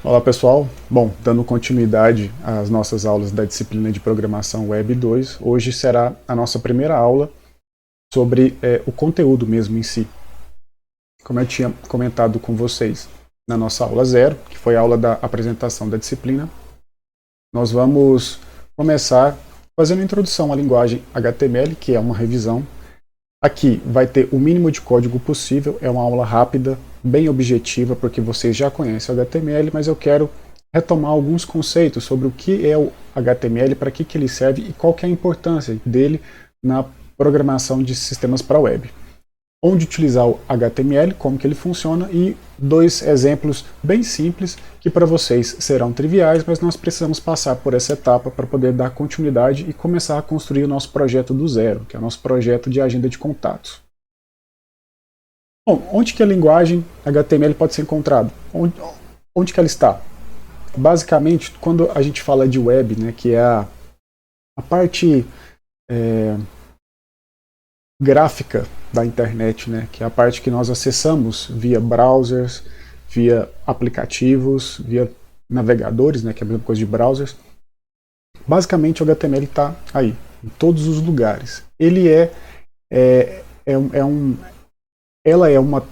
Olá pessoal, bom, dando continuidade às nossas aulas da disciplina de Programação Web 2, hoje será a nossa primeira aula sobre o conteúdo mesmo em si. Como eu tinha comentado com vocês na nossa aula 0, que foi a aula da apresentação da disciplina, nós vamos começar fazendo a introdução à linguagem HTML, que é uma revisão. Aqui vai ter o mínimo de código possível, é uma aula rápida, bem objetiva, porque vocês já conhecem o HTML, mas eu quero retomar alguns conceitos sobre o que é o HTML, para que ele serve e qual que é a importância dele na programação de sistemas para web. Onde utilizar o HTML, como que ele funciona e dois exemplos bem simples que para vocês serão triviais, mas nós precisamos passar por essa etapa para poder dar continuidade e começar a construir o nosso projeto do zero, que é o nosso projeto de agenda de contatos. Bom, onde que a linguagem HTML pode ser encontrada? Onde que ela está? Basicamente, quando a gente fala de web, né, que é a parte gráfica da internet, né, que é a parte que nós acessamos via browsers, via aplicativos, via navegadores, né, que é a mesma coisa de browsers. Basicamente, o HTML está aí, em todos os lugares. Ela é uma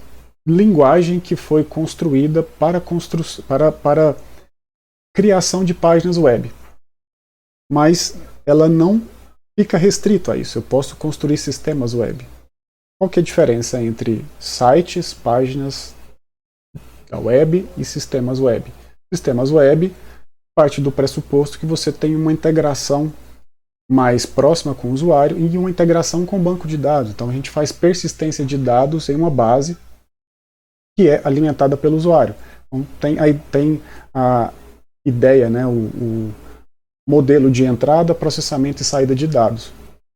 linguagem que foi construída para criação de páginas web, mas ela não fica restrito a isso. Eu posso construir sistemas web. Qual que é a diferença entre sites, páginas da web e sistemas web? Sistemas web parte do pressuposto que você tem uma integração mais próxima com o usuário e uma integração com o banco de dados. Então a gente faz persistência de dados em uma base que é alimentada pelo usuário. Então tem a ideia, né, o modelo de entrada, processamento e saída de dados.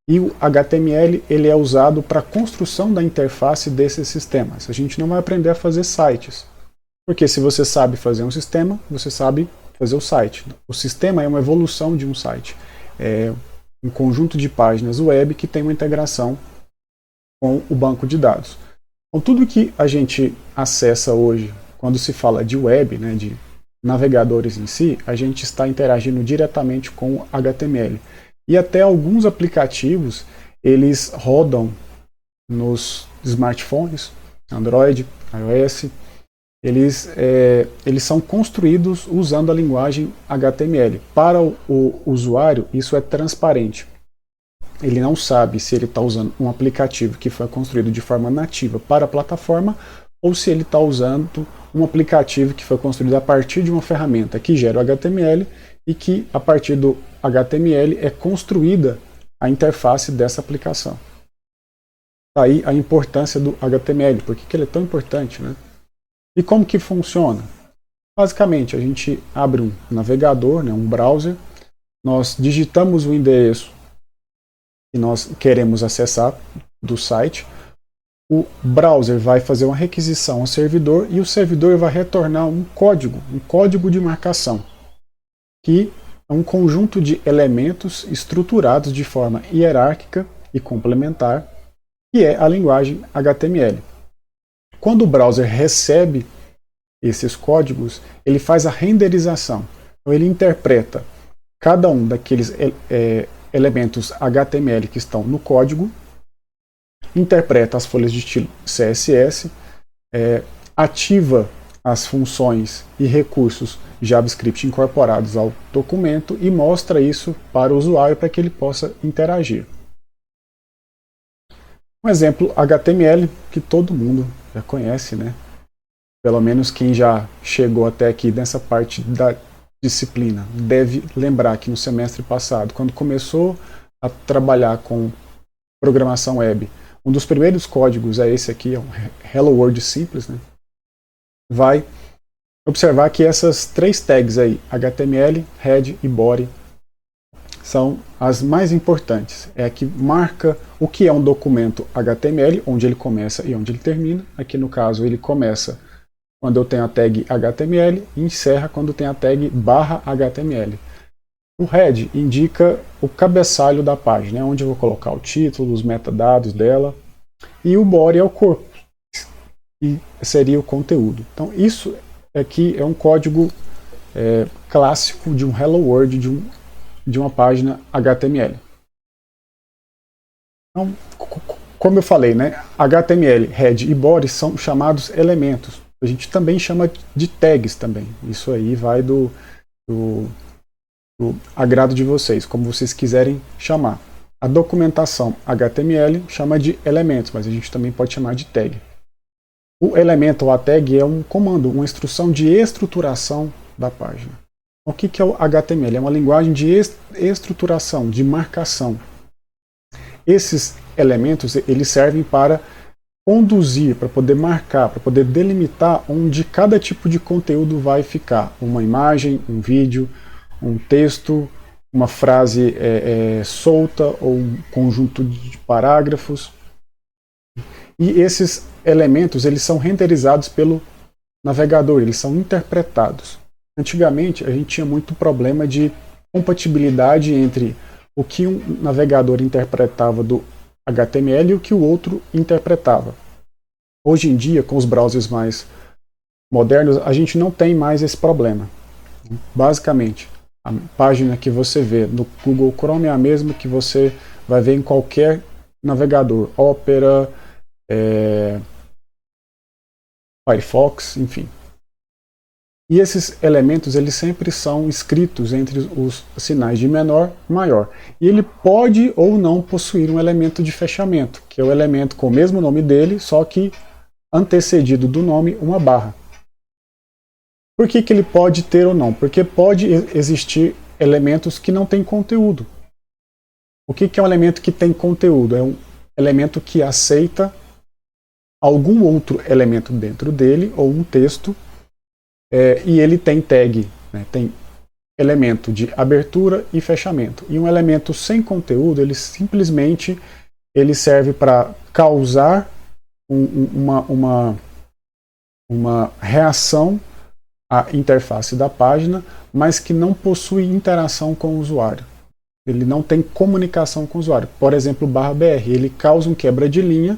E o HTML ele é usado para a construção da interface desses sistemas. A gente não vai aprender a fazer sites, porque se você sabe fazer um sistema, você sabe fazer o site. O sistema é uma evolução de um site. É um conjunto de páginas web que tem uma integração com o banco de dados. Então, tudo que a gente acessa hoje, quando se fala de web, né, de navegadores em si, a gente está interagindo diretamente com o HTML. E até alguns aplicativos, eles rodam nos smartphones, Android, iOS, eles são construídos usando a linguagem HTML. Para o usuário, isso é transparente. Ele não sabe se ele está usando um aplicativo que foi construído de forma nativa para a plataforma ou se ele está usando um aplicativo que foi construído a partir de uma ferramenta que gera o HTML e que, a partir do HTML, é construída a interface dessa aplicação. Daí a importância do HTML, por que ele é tão importante, né? E como que funciona? Basicamente, a gente abre um navegador, né, um browser, nós digitamos o endereço que nós queremos acessar do site, o browser vai fazer uma requisição ao servidor e o servidor vai retornar um código de marcação, que é um conjunto de elementos estruturados de forma hierárquica e complementar, que é a linguagem HTML. Quando o browser recebe esses códigos, ele faz a renderização. Então ele interpreta cada um daqueles elementos HTML que estão no código, interpreta as folhas de estilo CSS, ativa as funções e recursos JavaScript incorporados ao documento e mostra isso para o usuário para que ele possa interagir. Um exemplo HTML que todo mundo já conhece, né? Pelo menos quem já chegou até aqui nessa parte da disciplina deve lembrar que no semestre passado, quando começou a trabalhar com programação web, um dos primeiros códigos é esse aqui, é um Hello World simples, né? Vai observar que essas três tags aí, HTML, head e body, são as mais importantes. É a que marca o que é um documento HTML, onde ele começa e onde ele termina. Aqui no caso ele começa quando eu tenho a tag HTML e encerra quando tem a tag /HTML. O head indica o cabeçalho da página, onde eu vou colocar o título, os metadados dela, e o body é o corpo, e seria o conteúdo. Então isso aqui é um código clássico de um Hello World de uma página HTML. Então, como eu falei, né, HTML, head e body são chamados elementos. A gente também chama de tags também. Isso aí vai do agrado de vocês, como vocês quiserem chamar. A documentação HTML chama de elementos, mas a gente também pode chamar de tag. O elemento ou a tag é um comando, uma instrução de estruturação da página. O que é o HTML? É uma linguagem de estruturação, de marcação. Esses elementos eles servem para conduzir, para poder marcar, para poder delimitar onde cada tipo de conteúdo vai ficar. Uma imagem, um vídeo, um texto, uma frase solta ou um conjunto de parágrafos. E esses elementos eles são renderizados pelo navegador, eles são interpretados. Antigamente a gente tinha muito problema de compatibilidade entre o que um navegador interpretava do HTML e o que o outro interpretava. Hoje em dia, com os browsers mais modernos, a gente não tem mais esse problema. Basicamente, a página que você vê no Google Chrome é a mesma que você vai ver em qualquer navegador, Opera, Firefox, enfim. E esses elementos eles sempre são escritos entre os sinais de menor e maior. E ele pode ou não possuir um elemento de fechamento, que é o elemento com o mesmo nome dele, só que antecedido do nome uma barra. Por que ele pode ter ou não? Porque pode existir elementos que não têm conteúdo. O que é um elemento que tem conteúdo? É um elemento que aceita algum outro elemento dentro dele, ou um texto, e ele tem tag, né, tem elemento de abertura e fechamento. E um elemento sem conteúdo, ele simplesmente serve para causar uma reação à interface da página, mas que não possui interação com o usuário. Ele não tem comunicação com o usuário. Por exemplo, o /br, ele causa um quebra de linha,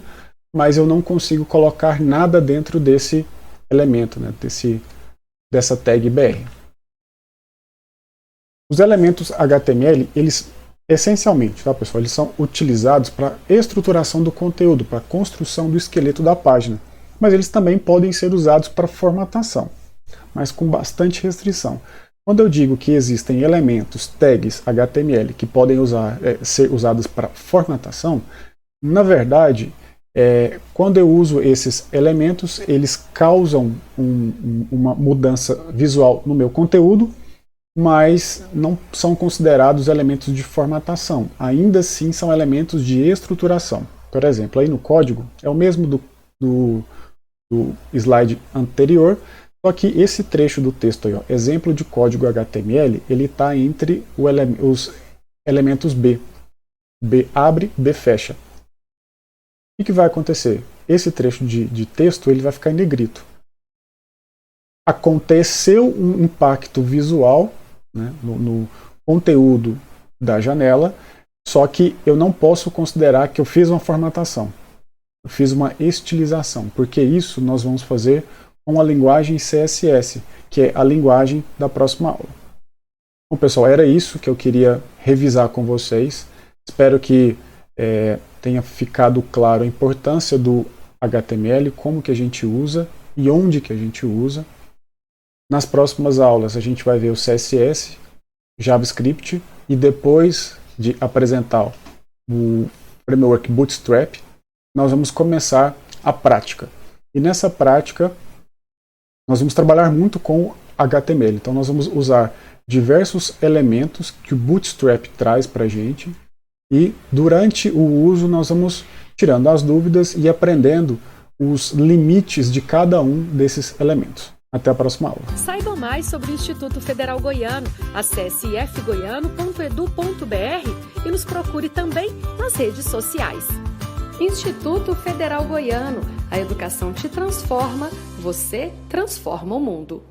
mas eu não consigo colocar nada dentro desse elemento, né, dessa tag BR. Os elementos HTML, eles essencialmente, tá, pessoal, eles são utilizados para estruturação do conteúdo, para construção do esqueleto da página, mas eles também podem ser usados para formatação, mas com bastante restrição. Quando eu digo que existem elementos, tags HTML que podem ser usados para formatação, na verdade, quando eu uso esses elementos, eles causam uma mudança visual no meu conteúdo, mas não são considerados elementos de formatação. Ainda assim, são elementos de estruturação. Por exemplo, aí no código, é o mesmo do slide anterior, só que esse trecho do texto aí, ó, exemplo de código HTML, ele está entre os elementos B. B abre, B fecha. O que vai acontecer? Esse trecho de texto ele vai ficar em negrito. Aconteceu um impacto visual, né, no conteúdo da janela, só que eu não posso considerar que eu fiz uma formatação. Eu fiz uma estilização, porque isso nós vamos fazer com a linguagem CSS, que é a linguagem da próxima aula. Bom, pessoal, era isso que eu queria revisar com vocês. Espero que tenha ficado claro a importância do HTML, como que a gente usa e onde que a gente usa. Nas próximas aulas a gente vai ver o CSS, JavaScript e depois de apresentar o framework Bootstrap, nós vamos começar a prática. E nessa prática nós vamos trabalhar muito com HTML. Então nós vamos usar diversos elementos que o Bootstrap traz para a gente. E durante o uso nós vamos tirando as dúvidas e aprendendo os limites de cada um desses elementos. Até a próxima aula. Saiba mais sobre o Instituto Federal Goiano. Acesse ifgoiano.edu.br e nos procure também nas redes sociais. Instituto Federal Goiano. A educação te transforma, você transforma o mundo.